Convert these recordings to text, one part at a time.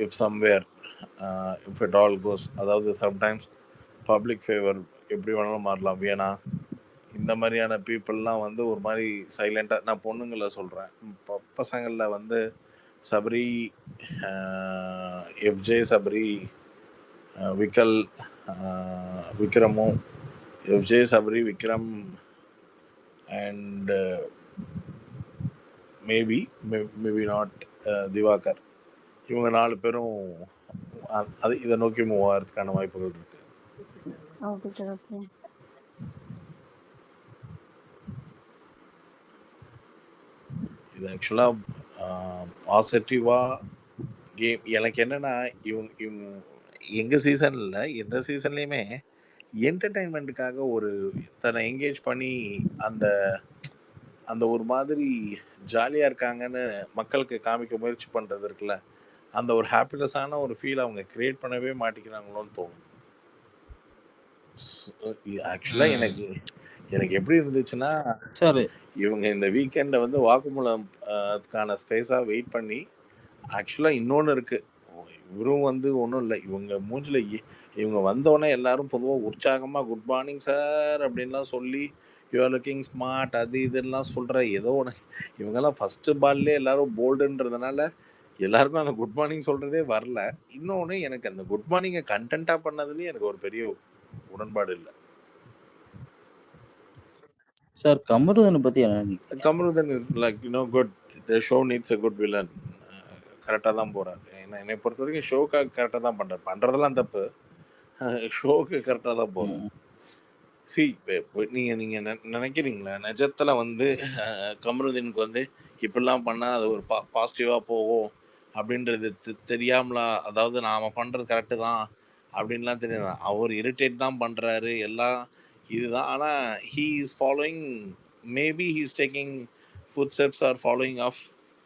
if somewhere if it all goes, அதாவது sometimes public favour எப்படி வேணாலும் மாறலாம். ஏன்னா இந்த மாதிரியான பீப்புளெலாம் வந்து ஒரு மாதிரி சைலண்ட்டாக, நான் பொண்ணுங்களை சொல்கிறேன், பசங்களில் வந்து சபரி, எஃப்ஜே சபரி, விக்கல், விக்ரமும், FJ Sabari, Vikram and maybe not Divakar, இவங்க 4 பேரும் அது இதை நோக்கி மூவ் ஆகிறதுக்கான வாய்ப்புகள் இருக்கு. Okay sir. ஓகே. இது ஆக்சுவலாக பாசிட்டிவாக கேம். எனக்கு என்னென்னா இவங்க எங்கள் சீசனில் எந்த சீசன்லேயுமே என்டர்டெயின்மெண்ட்டுக்காக ஒரு தன்னை என்கேஜ் பண்ணி அந்த அந்த ஒரு மாதிரி ஜாலியாக இருக்காங்கன்னு மக்களுக்கு காமிக்க முயற்சி பண்ணுறது இருக்குல்ல, அந்த ஒரு ஹாப்பினஸான ஒரு ஃபீல் அவங்க கிரியேட் பண்ணவே மாட்டேங்கிறாங்களோன்னு தோணும். ஆக்சுவலாக எனக்கு எப்படி இருந்துச்சுன்னா, சரி இவங்க இந்த வீக்கெண்டை வந்து வாக்குமூலம்க்கான ஸ்பேஸாக வெயிட் பண்ணி, ஆக்சுவலாக இன்னொன்று இருக்குது, இவரும் வந்து ஒன்றும் இல்லை, இவங்க மூஞ்சில் இவங்க வந்தோடனே எல்லாரும் பொதுவாக உற்சாகமாக குட் மார்னிங் சார் அப்படின்லாம் சொல்லி யூஆர் லுக்கிங் ஸ்மார்ட் அது இதெல்லாம் சொல்கிற ஏதோ ஒன்று, இவங்கெல்லாம் ஃபஸ்ட்டு பால்லே எல்லாரும் போல்டுன்றதுனால எல்லாருக்கும் அந்த குட் மார்னிங் சொல்கிறதே வரல. இன்னொன்று, எனக்கு அந்த குட் மார்னிங்கை கண்டென்ட்டாக பண்ணதுலேயும் எனக்கு ஒரு பெரிய உடன்பாடு இல்லை. சார் கமருதனை பற்றி என்ன நினைக்கிறீங்க? Kamarudhan is like good, the show needs a good villain. கரெக்டாக தான் போகிறாரு. என்னை பொறுத்த வரைக்கும் ஷோக்காக கரெக்டாக தான் பண்ணுறதெல்லாம் தப்பு, ஷோக்கு கரெக்டாக தான் போகிறார். சி, நீங்கள் நினைக்கிறீங்களா நிஜத்தில் வந்து கமருதீனுக்கு வந்து இப்படிலாம் பண்ணால் அது ஒரு பாசிட்டிவாக போகும் அப்படின்றது தெரியாமலா? அதாவது நாம் பண்ணுறது கரெக்டு தான் அப்படின்லாம் தெரியாது. அவர் இரிட்டேட் தான் பண்ணுறாரு எல்லாம் இதுதான். ஆனால் he is following, maybe he is taking footsteps or following of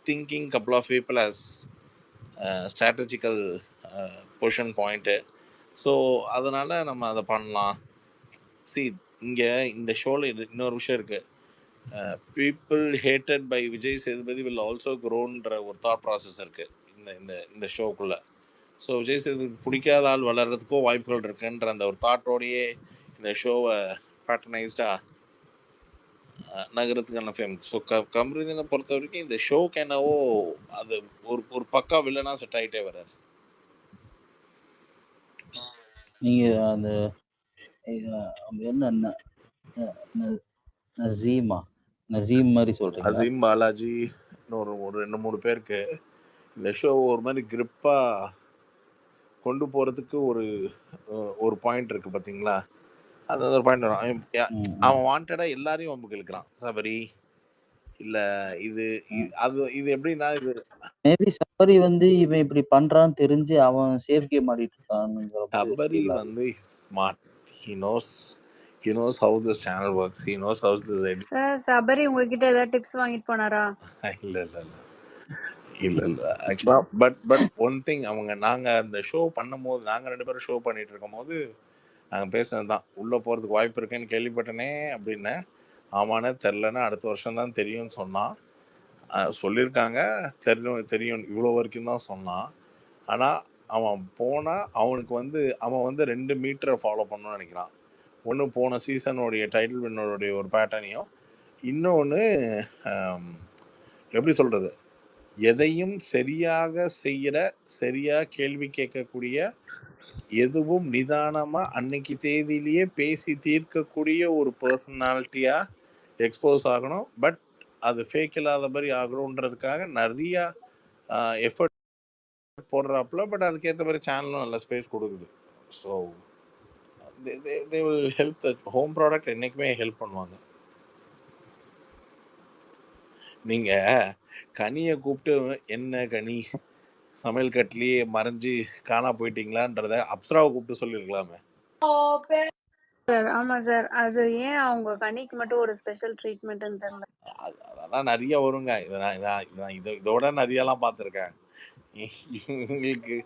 thinking couple of people as strategical position point. So அதனால் நம்ம அதை பண்ணலாம். சி, இங்கே இந்த ஷோவில் இன்னொரு விஷயம் இருக்குது, people hated by Vijay Sethupathi will also grown ஒரு தாட் ப்ராசஸ் இருக்குது இந்த இந்த இந்த ஷோக்குள்ளே. ஸோ விஜய் சேதுபதி பிடிக்காத ஆள் வளர்கிறதுக்கும் வாய்ப்புகள் இருக்குன்ற அந்த ஒரு தாட்டோடையே இந்த ஷோவை பேட்டர்னைஸ்டாக நகரத்துக்கான ஃபேமஸ். ஸோ கமருதீனை பொறுத்த வரைக்கும் இந்த ஷோக்கு என்னவோ அது ஒரு பக்கா வில்லனாக செட் ஆகிட்டே வர்றாரு. நீங்கள் அந்த என்ன நசீம் மாதிரி சொல்கிறீங்க? அசீம், பாலாஜி, இன்னொரு ஒரு 2-3 பேருக்கு இந்த ஷோ ஒரு மாதிரி கிரிப்பாக கொண்டு போகிறதுக்கு ஒரு பாயிண்ட் இருக்குது பார்த்தீங்களா? அது ஒரு பாயிண்ட் வரும். அவன் வாண்டடாக எல்லாரையும் வம்புக்கு இழுக்கிறான். சபரி இல்லை இது இது எப்படின்னா, இது மேபி சபரி வந்து இவன் இப்படி பண்றான்னு தெரிஞ்சு அவன் சேஃப் கேம் ஆடிட்டு இருக்கான். சபரி வந்து smart, he knows how this channel works, he knows how this idea. Sir Sabari உங்ககிட்ட ஏதாவது டிப்ஸ் வாங்கிட்டு போனாரா? இல்லை ஆக்சுவலாக பட் ஒன் திங், நாங்கள் அந்த ஷோ பண்ணும்போது, நாங்கள் 2 பேரும் ஷோ பண்ணிட்டு இருக்கும் போது நாங்கள் பேசுனது தான், உள்ளே போகிறதுக்கு வாய்ப்பு இருக்குன்னு கேள்விப்பட்டனே அப்படின்னு. ஆமாண்ணே, தெரிலன்னா அடுத்த வருஷம் தான் தெரியும்னு சொன்னான். சொல்லியிருக்காங்க, தெரியும் இவ்வளோ வரைக்கும் தான் சொன்னான். ஆனால் அவன் போனால் அவனுக்கு வந்து அவன் வந்து 2 மீட்டரை ஃபாலோ பண்ணணும்னு நினைக்கிறான். ஒன்று போன சீசனுடைய டைட்டில் வின்னருடைய ஒரு பேட்டர்னையும், இன்னொன்று எப்படி சொல்கிறது, எதையும் சரியாக செய்கிற, சரியாக கேள்வி கேட்கக்கூடிய, எதுவும் நிதானமாக அன்னைக்கு தேதியிலேயே பேசி தீர்க்கக்கூடிய ஒரு பர்சனாலிட்டியாக எக்ஸ்போஸ் ஆகணும். பட் அது ஃபேக் இல்லாத மாதிரி ஆகணுன்றதுக்காக நிறையா எஃபர்ட் போடுறாப்புல. பட் அதுக்கேற்ற மாதிரி சேனலும் நல்ல ஸ்பேஸ் கொடுக்குது. So they will help, the home product என்றைக்குமே ஹெல்ப் பண்ணுவாங்க. நீங்கள் கனியை கூப்பிட்டு என்ன கனி சமையல் கட்டிலேயே மறைஞ்சு காணா போயிட்டீங்களான்றத அப்சராவை கூப்பிட்டு சொல்லியிருக்கலாமே. சார் ஆமா சார், அது ஏன் அவங்க கனிக்கு மட்டும் ஒரு ஸ்பெஷல் ட்ரீட்மெண்ட்னு தெரியல. அதெல்லாம் நிறைய வருங்க. இதோட நிறையலாம் பார்த்துருக்கேன். இவங்களுக்கு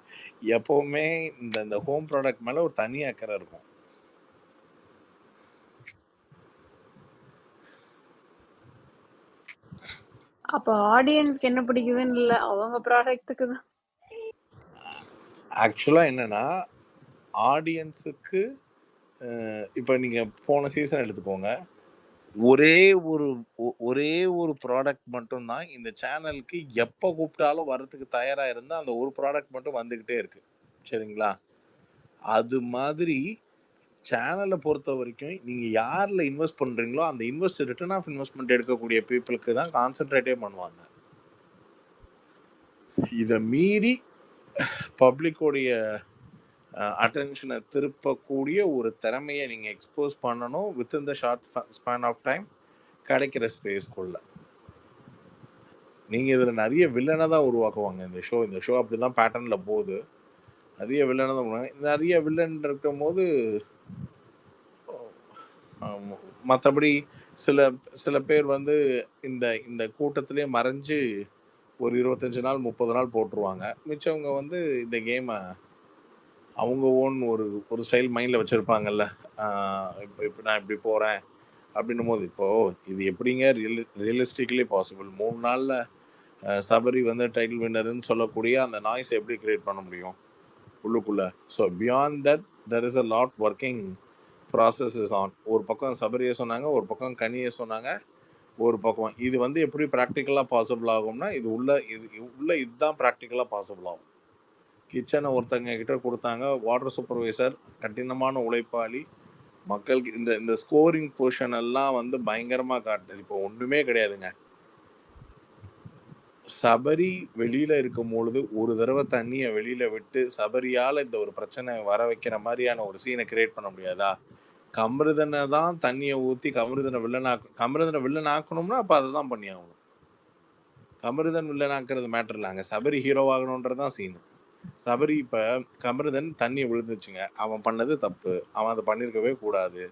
எப்பவுமே இந்த ஹோம் ப்ராடக்ட் மேலே ஒரு தனி அக்கறை இருக்கும். அப்ப ஆடியன்ஸ்க்கு என்ன பிடிக்குதுன்னு இல்ல, அவங்க ப்ராடக்ட்டுக்கு தான். ஆக்சுவலாக என்னென்னா ஆடியன்ஸுக்கு இப்போ நீங்கள் போன சீசன் எடுத்துக்கோங்க, ஒரே ஒரு ப்ராடக்ட் மட்டும்தான் இந்த சேனலுக்கு எப்போ கூப்பிட்டாலும் வர்றதுக்கு தயாராக இருந்தால் அந்த ஒரு ப்ராடக்ட் மட்டும் வந்துக்கிட்டே இருக்கு. சரிங்களா? அது மாதிரி சேனலை பொறுத்த வரைக்கும் நீங்கள் யாரில் இன்வெஸ்ட் பண்ணுறீங்களோ அந்த ரிட்டர்ன் ஆஃப் இன்வெஸ்ட்மெண்ட் எடுக்கக்கூடிய பீப்புளுக்கு தான் கான்சென்ட்ரேட்டே பண்ணுவாங்க. இதை மீறி பப்ளிக்கோடைய அட்டென்ஷனை திருப்பக்கூடிய ஒரு திறமையை நீங்கள் எக்ஸ்போஸ் பண்ணணும் within the short span of time கிடைக்கிற ஸ்பேஸ்க்குள்ள. நீங்கள் இதில் நிறைய வில்லனை தான் உருவாக்குவாங்க. இந்த ஷோ அப்படி தான் பேட்டர்னில் போகுது. நிறைய வில்லனை தான் உருவாங்க. நிறைய வில்லன் இருக்கும் போது மற்றபடி சில பேர் வந்து இந்த இந்த கூட்டத்திலே மறைஞ்சு ஒரு 25 நாள் 30 நாள் போட்டுருவாங்க. மிச்சவங்க வந்து இந்த கேமை அவங்க ஓன் ஒரு ஸ்டைல் மைண்டில் வச்சுருப்பாங்கல்ல. இப்போ நான் இப்படி போகிறேன் அப்படின்னும் போது இப்போது இது எப்படிங்க ரியலிஸ்டிக்லி பாசிபிள்? 3 நாளில் சபரி வந்து டைட்டில் வின்னர்னு சொல்லக்கூடிய அந்த நாய்ஸ் எப்படி கிரியேட் பண்ண முடியும் உள்ளுக்குள்ளே? So beyond that there is a lot working process is on. ஒரு பக்கம் சபரியை சொன்னாங்க, ஒரு பக்கம் கனியை சொன்னாங்க, ஒரு பக்கம் இது வந்து எப்படி ப்ராக்டிக்கலாக பாசிபிள் ஆகும்னா இதுதான் ப்ராக்டிக்கலாக பாசிபிள் ஆகும். கிச்சனை ஒருத்தங்க கிட்ட கொடுத்தாங்க, வாட்டர் சூப்பர்வைசர் கடினமான உழைப்பாளி, மக்களுக்கு இந்த ஸ்கோரிங் பொசிஷன் எல்லாம் வந்து பயங்கரமாக காட்டுது. இப்போ ஒன்றுமே கிடையாதுங்க. சபரி வெளியில் இருக்கும் பொழுது ஒரு தடவை தண்ணியை வெளியில் விட்டு சபரியால் இந்த ஒரு பிரச்சனை வர வைக்கிற மாதிரியான ஒரு சீனை கிரியேட் பண்ண முடியாதா? கமருதனை தான் தண்ணியை ஊற்றி கமருதனை வில்லன் ஆக்கணும்னா அப்போ அதை தான் பண்ணி ஆகணும். கமருதன் வில்லன் ஆக்குறது மேட்டர் இல்லை, அங்கே சபரி ஹீரோவாகணுன்றது தான் சீனு. சபரி இப்போ கமருதன் தண்ணி விழுந்துச்சுங்க, அவன் பண்ணது தப்பு, அவன் அதை பண்ணியிருக்கவே கூடாது,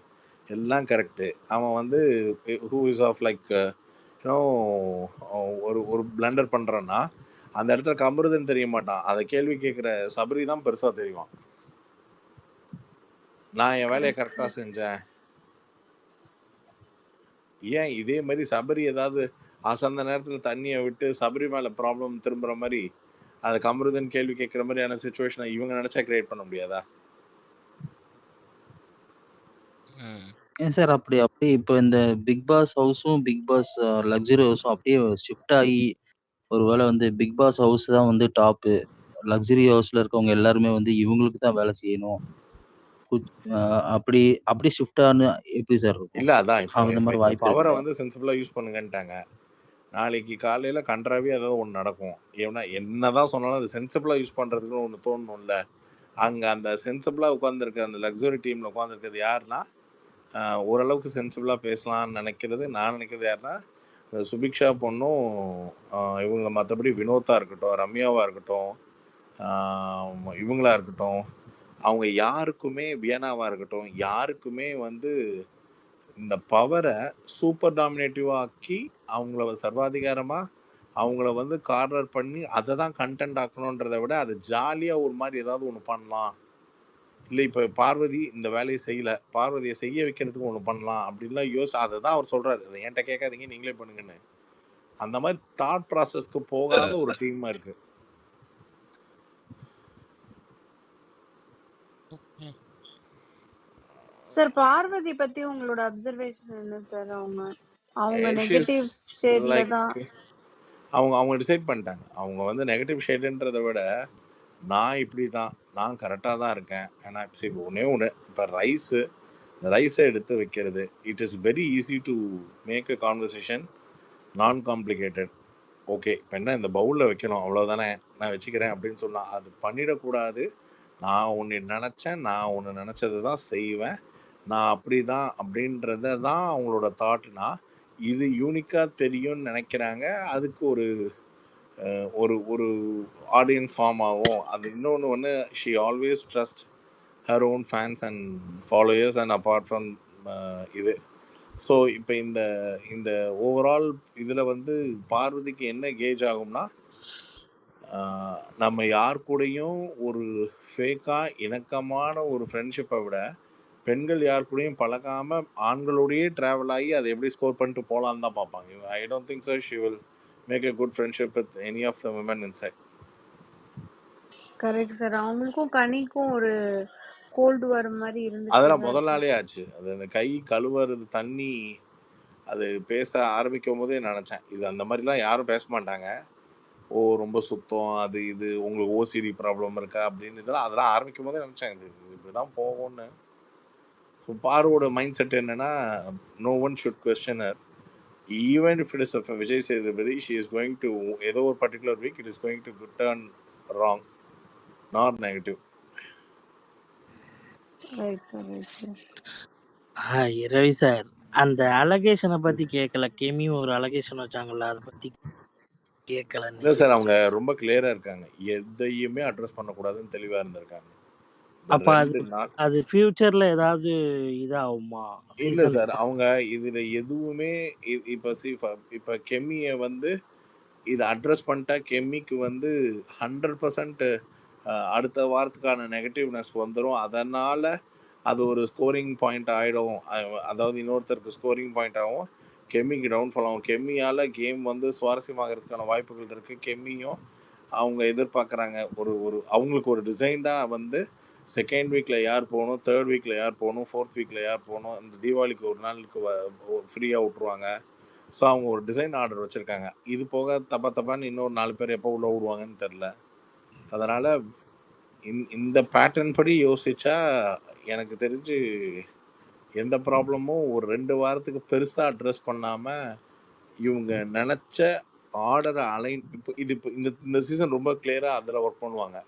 எல்லாம் கரெக்டு. அவன் வந்து ஹூ இஸ் ஆஃப் லைக் ஒரு பிளண்டர் பண்ணுறான்னா அந்த இடத்துல கமருதன் தெரிய மாட்டான், அதை கேள்வி கேட்குற சபரி தான் பெருசாக தெரியும். நான் என் வேலையை கரெக்டாக செஞ்சேன். ஏன் இதே மாதிரி சபரி ஏதாவது அசந்த நேரத்தில் தண்ணியை விட்டு சபரி மேலே ப்ராப்ளம் திரும்புகிற மாதிரி அதை கமருதன் கேள்வி கேட்குற மாதிரியான சுச்சுவேஷனை இவங்க நினச்சா கிரியேட் பண்ண முடியாதா? ஏன் சார் அப்படி இப்போ இந்த பிக் பாஸ் ஹவுஸும் பிக் பாஸ் லக்ஸுரி ஹவுஸும் அப்படியே ஷிஃப்ட் ஆகி ஒருவேளை வந்து பிக் பாஸ் ஹவுஸ் தான் வந்து டாப்பு, லக்ஸுரி ஹவுஸ்ல இருக்கவங்க எல்லாருமே வந்து இவங்களுக்கு தான் வேலை செய்யணும், அப்படி ஷிஃப்ட் ஆனு எப்படி சார் இருக்கும்? இல்லை, அதான் இப்போ அந்த மாதிரி இந்த வாய்ப்பு பவரை இருக்கா? வந்து சென்சிபிளாக யூஸ் பண்ணுங்கன்ட்டாங்க. நாளைக்கு காலையில் கன்றாவே ஏதாவது ஒன்று நடக்கும். ஏன்னா என்ன தான் சொன்னாலும் அது சென்சிபிளாக யூஸ் பண்ணுறதுக்குன்னு ஒன்று தோணணும்ல. அங்கே அந்த சென்சிபிளாக உட்காந்துருக்க அந்த லக்ஸுரி டீமில் உட்காந்துருக்கிறது யாருன்னா, ஓரளவுக்கு சென்சிபிளாக பேசலாம்னு நினைக்கிறது நான் நினைக்கிறது யாருன்னா சுபிக்ஷா பொண்ணும் இவங்க, மற்றபடி வினோத்தா இருக்கட்டும், ரம்யாவாக இருக்கட்டும், இவங்களா இருக்கட்டும், அவங்க யாருக்குமே, வியனாவாக இருக்கட்டும், யாருக்குமே வந்து இந்த பவரை சூப்பர் டாமினேட்டிவாக ஆக்கி அவங்கள சர்வாதிகாரமாக அவங்கள வந்து கார்னர் பண்ணி அதை தான் கண்டென்ட் ஆக்கணுன்றதை விட அதை ஜாலியாக ஒரு மாதிரி ஏதாவது ஒன்று பண்ணலாம். இல்லை இப்போ பார்வதி இந்த வேலையை செய்யலை, பார்வதியை செய்ய வைக்கிறதுக்கு ஒன்று பண்ணலாம் அப்படின்லாம் அதை தான் அவர் சொல்கிறாரு. அதை என்கிட்ட கேட்காதீங்க, நீங்களே பண்ணுங்கன்னு. அந்த மாதிரி தாட் ப்ராசஸ்க்கு போகாத ஒரு டீமாக இருக்குது. சார் பார்வதி பத்தி உங்களோட அப்சர்வேஷன் என்ன சார்? அவங்க நெகட்டிவ் ஷேட்ல தான் அவங்க டிசைட் பண்ணிட்டாங்க. அவங்க வந்து நெகட்டிவ் ஷேடுன்றதை விட நான் இப்படி தான், நான் கரெக்டாக தான் இருக்கேன். ஏன்னா சரி ஒன்று இப்போ ரைஸை எடுத்து வைக்கிறது, it is very easy to make a conversation non complicated. Okay, இப்போ என்ன இந்த பவுலில் வைக்கணும் அவ்வளோதானே, நான் வச்சுக்கிறேன் அப்படின்னு சொன்னால் அது பண்ணிடக்கூடாது. நான் ஒன்று நினச்சேன், நான் ஒன்று நினச்சது தான் செய்வேன், நான் அப்படி தான் அப்படின்றத தான் அவங்களோட தாட்னா. இது யூனிக்காக தெரியும்னு நினைக்கிறாங்க. அதுக்கு ஒரு ஒரு ஆடியன்ஸ் ஃபார்ம் ஆகும். அது இன்னொன்று she always trust her own fans and followers and apart from இது. ஸோ இப்போ இந்த ஓவரால் இதில் வந்து பார்வதிக்கு என்ன கேஜ் ஆகும்னா, நம்ம யார் கூடயும் ஒரு ஃபேக்காக இணக்கமான ஒரு ஃப்ரெண்ட்ஷிப்பை விட பெண்கள் யார் கூடயும் பழகாமல் ஆண்களோடையே ட்ராவல் ஆகி அதை எப்படி ஸ்கோர் பண்ணிட்டு போகலான்னு தான் பார்ப்பாங்க. I don't think so she will make a good friendship with any of the women inside. Correct sir. அவங்களுக்கும் கனிக்கும் ஒரு கோல்டு வர மாதிரி இருந்துட்டே அதெல்லாம் தான் முதல் இருக்கு. நாளே ஆச்சு. அது அந்த கை கழுவுறது தண்ணி அது பேச ஆரம்பிக்கும் போதே நினச்சேன், இது அந்த மாதிரிலாம் யாரும் பேச மாட்டாங்க. ஓ ரொம்ப சுத்தம், அது இது உங்களுக்கு ஓசிடி ப்ராப்ளம் இருக்கா அப்படின்னு இதெல்லாம் அதெல்லாம் ஆரம்பிக்கும் போதே நினச்சேன், இது இப்படி தான் போகும்னு. ஸோ பாரோட மைண்ட் செட் என்னன்னா, no one should question her. Even if it is of Vijay Sethupathi, she is going to, ஏதோ ஒரு particular week, it is going to turn wrong, not negative. Right sir, right sir. Ravi sir, அந்த அலகேஷனை பத்தி கேட்கல. கெமியும் ஒரு allocation வச்சாங்கல்ல, அதை பத்தி கேட்கல. இல்லை சார், அவங்க ரொம்ப கிளியராக இருக்காங்க, எதையுமே அட்ரஸ் பண்ணக்கூடாதுன்னு தெளிவாக இருந்திருக்காங்க. அப்ப அது ஃபியூச்சர்ல ஏதாவது இதாகுமா? இல்லை சார், அவங்க இதில் எதுவுமே இப்போ கெமியை வந்து இதை அட்ரஸ் பண்ணிட்டா கெமிக்கு வந்து 100% அடுத்த வாரத்துக்கான நெகட்டிவ்னஸ் வந்துடும். அதனால் அது ஒரு ஸ்கோரிங் பாயிண்ட் ஆகிடும். அதாவது இன்னொருத்தருக்கு ஸ்கோரிங் பாயிண்ட் ஆகும், கெமிக்கு டவுன்ஃபால் ஆகும். கெமியால் கேம் வந்து சுவாரஸ்யமாகிறதுக்கான வாய்ப்புகள் இருக்குது. கெமியும் அவங்க எதிர்பார்க்குறாங்க அவங்களுக்கு ஒரு டிசைன்டாக வந்து செகண்ட் வீக்கில் யார் போகணும், தேர்ட் வீக்கில் யார் போகணும், ஃபோர்த் வீக்கில் யார் போகணும், இந்த தீபாவளிக்கு ஒரு நாளுக்கு ஃப்ரீயாக விட்ருவாங்க. ஸோ அவங்க ஒரு டிசைன் ஆர்டர் வச்சுருக்காங்க. இது போக தப்பான்னு இன்னொரு 4 பேர் எப்போ உள்ள விடுவாங்கன்னு தெரில. அதனால் இந்த பேட்டர்ன் படி யோசிச்சா எனக்கு தெரிஞ்சு எந்த ப்ராப்ளமும் ஒரு 2 வாரத்துக்கு பெருசாக அட்ரஸ் பண்ணாமல் இவங்க நினச்ச ஆர்டரை அலைன் இப்போ இந்த சீசன் ரொம்ப கிளியராக அதில் ஒர்க் பண்ணுவாங்க.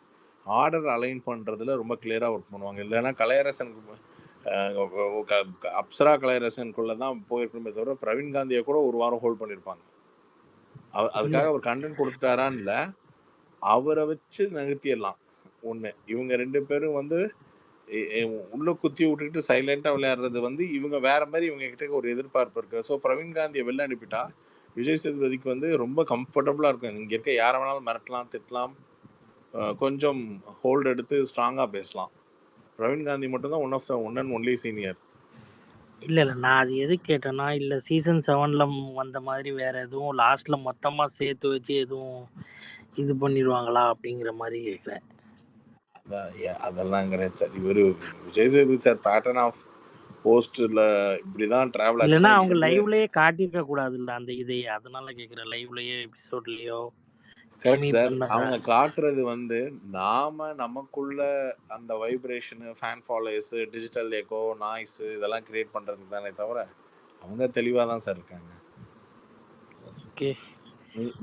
ஆர்டர் அலைன் பண்ணுறதுல ரொம்ப கிளியராக ஒர்க் பண்ணுவாங்க. இல்லைன்னா கலையரசனுக்கு அப்சரா கலையரசனுக்குள்ளே தான் போயிருக்கணுமே தவிர பிரவீன் காந்தியை கூட ஒரு வாரம் ஹோல்ட் பண்ணியிருப்பாங்க. அதுக்காக ஒரு கண்டென்ட் கொடுத்துட்டாரான்னு இல்லை, அவரை வச்சு நகர்த்திடலாம் ஒன்று. இவங்க 2 பேரும் வந்து உள்ள குத்தி விட்டுக்கிட்டு சைலண்டாக விளையாடுறது வந்து இவங்க வேற மாதிரி இவங்க கிட்ட ஒரு எதிர்பார்ப்பு இருக்கு. ஸோ பிரவீன் காந்தியை வெளில அனுப்பிட்டா விஜய் சேதுபதிக்கு வந்து ரொம்ப கம்ஃபர்டபுளாக இருக்கும். இங்கே இருக்க யாரை வேணாலும் மிரட்டலாம், திட்டலாம், கொஞ்சம் ஹோல்டு எடுத்து ஸ்ட்ராங்காக பேசலாம். பிரவீன் காந்தி மட்டும்தான் ஒன் அண்ட் ஒன்லி சீனியர். இல்லை நான் அது எது கேட்டேன்னா, இல்லை சீசன் 7ல் வந்த மாதிரி வேற எதுவும் லாஸ்ட்ல மொத்தமாக சேர்த்து வச்சு எதுவும் இது பண்ணிடுவாங்களா அப்படிங்கிற மாதிரி கேட்குறேன். அதெல்லாம் கிடையாது சார். இவர் Vijay Sethupathi sir pattern of போஸ்ட்ல இப்படிதான் டிராவல் ஆச்சு. இல்லைன்னா அவங்க லைவ்லயே காட்டியிருக்க கூடாது இல்லை அந்த இதையே, அதனால கேட்குறேன். லைவ்லயே எபிசோட்லயோ கரெக்ட் சார். அவங்க காட்டுறது வந்து நமக்குள்ள அந்த vibration, fan followers, digital echo, noise இதெல்லாம் கிரியேட் பண்றதுக்கு தானே தவிர அவங்க தெளிவாக தான் சார் இருக்காங்க. ஓகே,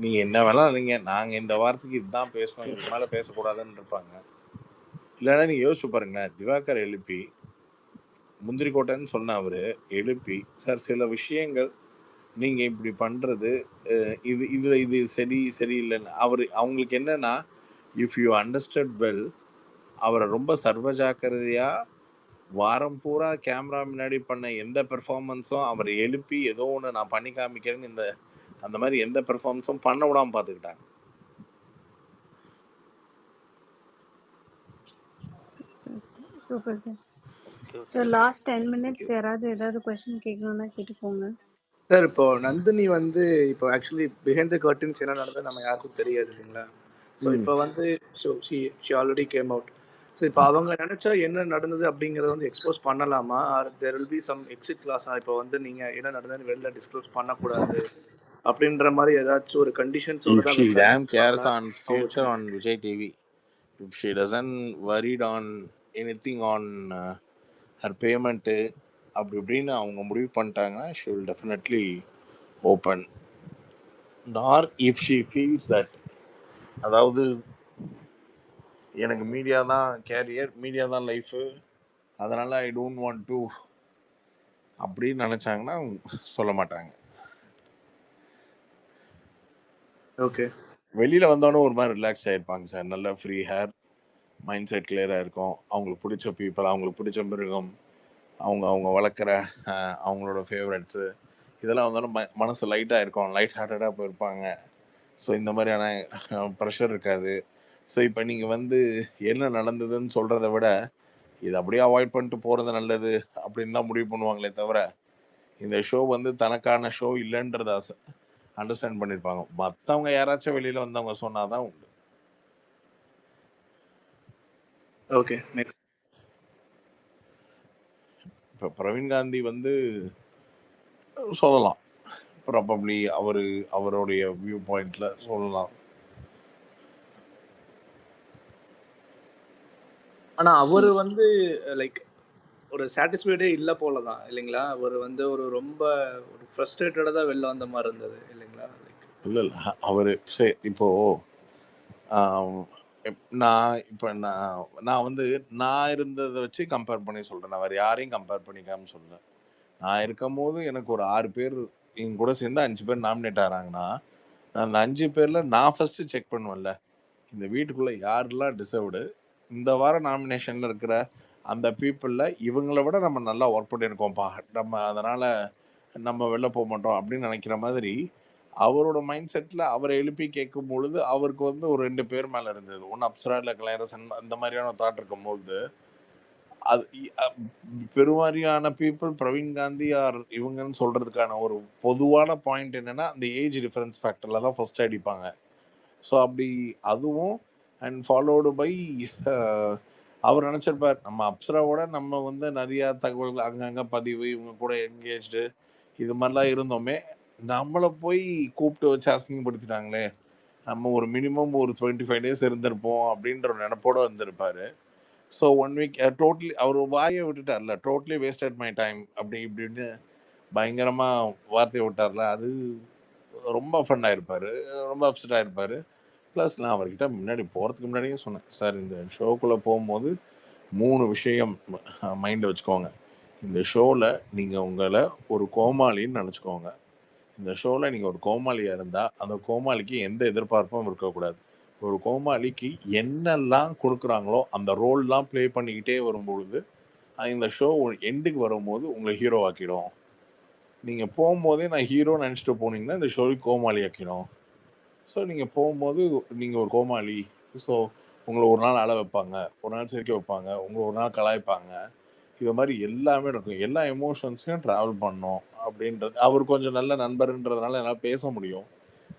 நீங்க என்ன வேணாலும் இல்லைங்க, நாங்கள் இந்த வாரத்துக்கு இதுதான் பேசணும், இதுக்கு மேலே பேசக்கூடாதுன்னு இருப்பாங்க. இல்லைன்னா நீங்கள் யோசிச்சு பாருங்களேன், திவாகர் எழுப்பி முந்திரிக்கோட்டைன்னு சொன்ன அவர் எழுப்பி, சார் சில விஷயங்கள் நீங்கள் இப்படி பண்ணுறது இது சரியில்லைன்னு அவங்களுக்கு என்னன்னா, இஃப் யூ அண்டர்ஸ்டாண்ட் வெல், அவரை ரொம்ப சர்வஜாக்கிரதையாக வாரம் பூரா கேமரா முன்னாடி பண்ண எந்த பெர்ஃபார்மன்ஸும் அவர் எழுப்பி ஏதோ ஒன்று நான் பண்ணி காமிக்கிறேன்னு அந்த மாதிரி எந்த பெர்ஃபார்மன்ஸும் பண்ண விடாமல் பார்த்துக்கிட்டாங்க. Super sir. Sir last 10 minutes யாராவது ஏதாவது கொஸ்டின் கேட்கணும்னா கேட்டுக்கோங்க சார். இப்போ நந்தினி வந்து இப்போ ஆக்சுவலி பிஹைண்ட் த கர்டன்ஸ் என்ன நடந்தது நம்ம யாருக்கும் தெரியாது இல்லைங்களா? ஸோ இப்போ வந்து she already came out. So இப்போ அவங்க நினைச்சா என்ன நடந்தது அப்படிங்கிறத வந்து எக்ஸ்போஸ் பண்ணலாமா? Or there will be some exit கிளாஸா? இப்போ வந்து நீங்க என்ன நடந்ததுன்னு வெளில டிஸ்க்ளோஸ் பண்ணக்கூடாது அப்படின்ற மாதிரி ஏதாச்சும் ஒரு கண்டிஷன்ஸோட தான் She damn cares on future on Vijay TV. If she doesn't worried on anything on her payment அப்படி இப்படின்னு அவங்க முடிவு பண்ணிட்டாங்கன்னா she will definitely open. Nor if she feels that, அதாவது எனக்கு மீடியா தான் கேரியர், மீடியா தான் லைஃபு, அதனால் ஐ டோன்ட் வாண்ட் டு அப்படின்னு நினச்சாங்கன்னா சொல்ல மாட்டாங்க. ஓகே, வெளியில் வந்தோன்னே ஒரு மாதிரி ரிலாக்ஸ் ஆகிருப்பாங்க சார். நல்ல ஃப்ரீ ஹேர், மைண்ட் செட் கிளியராக இருக்கும். அவங்களுக்கு பிடிச்ச பீப்புள், அவங்களுக்கு பிடிச்ச மிருகம், அவங்க வளர்க்குற அவங்களோட ஃபேவரட்ஸு இதெல்லாம் வந்தோன்னா மனசு லைட்டாக இருக்கும், லைட் ஹார்ட்டடாக போயிருப்பாங்க. ஸோ இந்த மாதிரியான ப்ரெஷர் இருக்காது. ஸோ இப்போ நீங்கள் வந்து என்ன நடந்ததுன்னு சொல்கிறத விட இதை அப்படியே அவாய்ட் பண்ணிட்டு போகிறது நல்லது அப்படின்னு தான் முடிவு பண்ணுவாங்களே தவிர, இந்த ஷோ வந்து தனக்கான ஷோ இல்லைன்றத அண்டர்ஸ்டாண்ட் பண்ணியிருப்பாங்க. மற்றவங்க யாராச்சும் வெளியில் வந்தவங்க சொன்னால் தான் உண்டு. Okay next. இப்போ பிரவீன் காந்தி வந்து சொல்லலாம், ப்ராபப்ளி அவருடைய வியூ பாயிண்ட்ல சொல்லலாம். ஆனா அவரு வந்து லைக் ஒரு சாட்டிஸ்ஃபைடே இல்ல போல தான் இல்லைங்களா? அவர் வந்து ஒரு ரொம்ப ஒரு ஃப்ரஸ்ட்ரேட்டடா தான் வெளில வந்த மாதிரி இருந்தது இல்லைங்களா? லைக் இல்லை அவரு சரி இப்போ நான் வந்து நான் இருந்ததை வச்சு கம்பேர் பண்ணி சொல்றேன். நான் வேற யாரையும் கம்பேர் பண்ணிக்காம சொல்றேன். நான் இருக்கும் போது எனக்கு ஒரு 6 பேர் என் கூட சேர்ந்து 5 பேர் நாமினேட் ஆகிறாங்கன்னா, நான் அந்த 5 பேர்ல நான் ஃபர்ஸ்ட் செக் பண்ணுவேன்ல, இந்த வீட்டுக்குள்ள யாரெல்லாம் டிசர்வ்டு, இந்த வாரம் நாமினேஷன்ல இருக்கிற அந்த பீப்புளில் இவங்கள விட நம்ம நல்லா ஒர்க் பண்ணியிருக்கோம்ப்பா, நம்ம அதனால நம்ம வெளில போக மாட்டோம் அப்படின்னு நினைக்கிற மாதிரி அவரோட மைண்ட் செட்டில் அவரை எழுப்பி கேட்கும் பொழுது அவருக்கு வந்து ஒரு 2 பேர் மேலே இருந்தது. ஒன்று அப்சரா இல்லை கலையரசன், அந்த மாதிரியான தாட் இருக்கும்போது அது பெருவாரியான பீப்புள் பிரவீன் காந்தி ஆர் இவங்கன்னு சொல்றதுக்கான ஒரு பொதுவான பாயிண்ட் என்னன்னா அந்த ஏஜ் டிஃபரன்ஸ் ஃபேக்டர்ல தான் ஃபர்ஸ்ட் அடிப்பாங்க. ஸோ அப்படி அதுவும் அண்ட் ஃபாலோடு பை அவர் நினைச்சிருப்பார் நம்ம அப்சராவோட நம்ம வந்து நிறைய தகவல்கள் அங்கங்க பதிவு, இவங்க கூட என்கேஜ்டு இது மாதிரிலாம் இருந்தோமே, நம்மளை போய் கூப்பிட்டு வச்சு அசிங்கப்படுத்திட்டாங்களே, நம்ம ஒரு மினிமம் ஒரு 25 டேஸ் இருந்திருப்போம் அப்படின்ற ஒரு நினைப்போட வந்திருப்பாரு. ஸோ 1 வீக் டோட்டலி அவர் வாயை விட்டுட்டார்ல, டோட்டலி வேஸ்டட் மை டைம் அப்படி இப்படின்னு பயங்கரமாக வார்த்தையை விட்டார்ல, அது ரொம்ப ஃபன் ஆயிருப்பாரு, ரொம்ப அப்செட் ஆயிருப்பாரு. ப்ளஸ் நான் அவர்கிட்ட முன்னாடி போகிறதுக்கு முன்னாடியே சொன்னேன், சார் இந்த ஷோக்குள்ளே போகும்போது 3 விஷயம் மைண்டில் வச்சுக்கோங்க. இந்த ஷோவில் நீங்கள் உங்களை ஒரு கோமாளின்னு நினச்சிக்கோங்க. இந்த ஷோவில் நீங்கள் ஒரு கோமாளியாக இருந்தால் அந்த கோமாளிக்கு எந்த எதிர்பார்ப்பும் இருக்கக்கூடாது. ஒரு கோமாளிக்கு என்னெல்லாம் கொடுக்குறாங்களோ அந்த ரோல்லாம் ப்ளே பண்ணிக்கிட்டே வரும்பொழுது இந்த ஷோ எண்டுக்கு வரும்போது உங்களை ஹீரோ ஆக்கிடும். நீங்கள் போகும்போதே நான் ஹீரோ நினச்சிட்டு போனீங்கன்னா இந்த ஷோவுக்கு கோமாளி ஆக்கிடும். ஸோ நீங்கள் போகும்போது நீங்கள் ஒரு கோமாளி, ஸோ உங்களை ஒரு நாள் அழ வைப்பாங்க, ஒரு நாள் சிரிக்க வைப்பாங்க, உங்களை ஒரு நாள் கலாய்ப்பாங்க, இது மாதிரி எல்லாமே இருக்கும். எல்லா எமோஷன்ஸையும் ட்ராவல் பண்ணோம் அப்படின்றது. அவர் கொஞ்சம் நல்ல நண்பர்ன்றதுனால என்னால் பேச முடியும்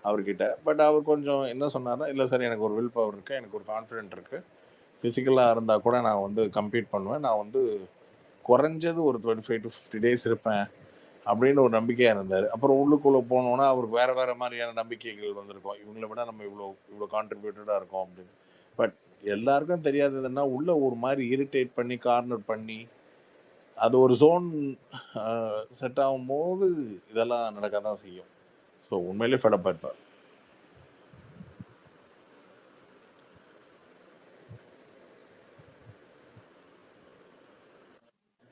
அவர்கிட்ட. பட் அவர் கொஞ்சம் என்ன சொன்னார்னா, இல்லை சார் எனக்கு ஒரு வில் பவர் இருக்குது, எனக்கு ஒரு கான்ஃபிடென்ட் இருக்குது, ஃபிசிக்கலாக இருந்தால் கூட நான் வந்து கம்ப்ளீட் பண்ணுவேன், நான் வந்து குறைஞ்சது ஒரு 25 to 50 டேஸ் இருப்பேன் அப்படின்னு ஒரு நம்பிக்கையாக இருந்தார். அப்புறம் உள்ளுக்குள்ளே போனோன்னா அவருக்கு வேறு வேறு மாதிரியான நம்பிக்கைகள் வந்திருக்கும், இவங்களை விட நம்ம இவ்வளோ கான்ட்ரிபியூட்டடாக இருக்கோம் அப்படின்னு. பட் எல்லாருக்கும் தெரியாததுன்னா உள்ளே ஒரு மாதிரி இரிட்டேட் பண்ணி கார்னர் பண்ணி அது ஒரு ஜோன் செட் ஆகும் போது இதெல்லாம் நடக்க தான் செய்யும். ஸோ உண்மையிலே ஃபெடப் ஆயிருப்பார்.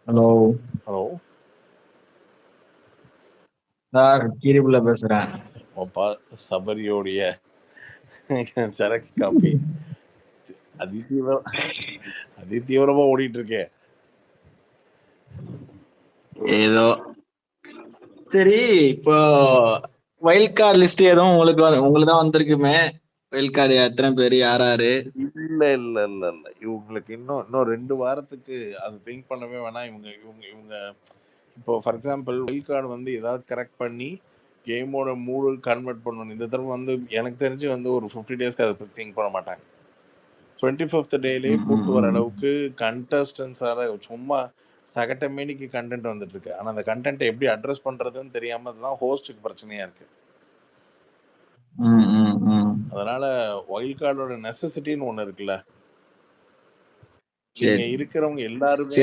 ஹலோ ஹலோ சார், கீரிபுள்ள பேசுறேன். ஓப்பா சபரியோடைய செரக்ஸ் காப்பி அதிதீவிரமா ஓடிட்டு இருக்கே. ஏதோ சரி, இப்போ வைல்ட் கார்டு லிஸ்ட் எதுவும் உங்களுக்கு தான் வந்திருக்குமே. வைல்ட் கார்டு எத்தனை பேர், யாராரு? இல்ல இல்ல இல்ல இல்ல இவங்களுக்கு இன்னும் 2 வாரத்துக்கு அது திங்க் பண்ணவே வேணாம். இவங்க இப்போ ஃபார் எக்ஸாம்பிள் வைல்ட் கார்டு வந்து ஏதாவது கரெக்ட் பண்ணி கேமோட மூடு கன்வெர்ட் பண்ணணும். இந்த தடவை வந்து எனக்கு தெரிஞ்சு வந்து ஒரு 50 டேஸ்க்கு அதை திங்க் பண்ண மாட்டாங்க. 25th டேலேயே கூட்டு வர அளவுக்கு கண்டஸ்டன்ஸால சும்மா சகட்டமேனிக்கு கண்டென்ட் வந்துட்டு இருக்கு. ஆனால் அந்த கண்டென்ட்டை எப்படி அட்ரஸ் பண்றதுன்னு தெரியாம தான் ஹோஸ்டுக்கு பிரச்சனையா இருக்கு. அதனால வைல்ட் கார்டோட நெசசிட்டின்னு ஒன்று இருக்குல்ல, நீங்க இருக்கிறவங்க எல்லாருமே